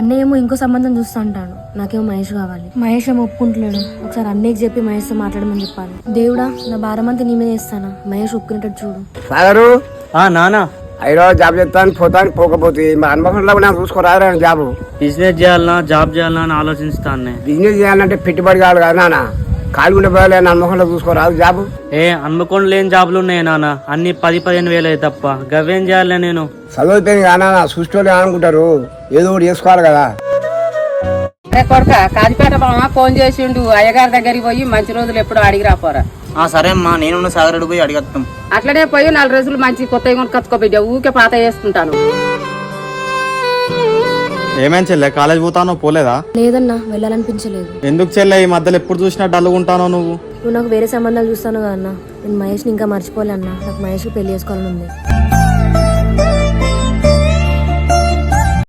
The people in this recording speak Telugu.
అన్నయ్య ఏమో ఇంకో సంబంధం చూస్తా అంటాడు. నాకేమో మహేష్ కావాలి. మహేష్ ఏమో ఒప్పుకుంటలేడు. ఒకసారి అన్నయ్యకి చెప్పి మహేష్తో మాట్లాడమని చెప్పాలి. దేవుడా, నా భారం అంతా నీ మీద వేస్తానా. మహేష్ ఒప్పుకునేటట్టు చూడు. సాగరు నానా హైదరాబాద్ జాబ్ చేస్తాను పోతాను పోకపోతే మా హన్మకొండలో నాకు చూసుకోరాదు జాబ్. బిజినెస్ చేయాలనా జాబ్ చేయాలనా అని ఆలోచిస్తాను. బిజినెస్ చేయాలంటే పెట్టుబడి కావాలి కదా నాన్న. ఖాళీ ఉండే పోయలే హన్మకొండలో చూసుకోరాదు జాబ్. హన్మకొండ లేని జాబులు ఉన్నాయి నాన్న. అన్ని 10-15 వేలు తప్ప గవేం చేయాలి నేను. చదివిపోయింది కానీ చూసుకోలే అనుకుంటారు. ఏదో ఒకటి చేసుకోవాలి కదా. కొడుక కాజిపేట బామ ఫోన్ చేసిండు. అయ్యగారి దగ్గరికి పోయి మంచి రోజులు ఎప్పుడు అడిగి రాపోరా. సరే అమ్మా, నేను సాగరుడు పోయి అడిగేస్తాం. అట్లనే పోయి 4 రోజులు మంచి కొత్త కచ్చుకోబిడ్డా. ఊకే పాత వేసుకుంటాను. ఏమేం చెల్లె కాలేజ్ పోతానో పోలేదా? లేదన్నా, వెళ్ళాలనిపించలేదు. ఎందుకు చెల్లె ఈ మధ్యలో ఎప్పుడు చూసినా డల్లుగుంటానో నువ్వు? నువ్వు నాకు వేరే సంబంధాలు చూస్తాను కదన్నా. నేను మహేష్ని ఇంకా మర్చిపోలే అన్నా. నాకు మహేష్కి పెళ్లి చేసుకోవాలని ఉంది.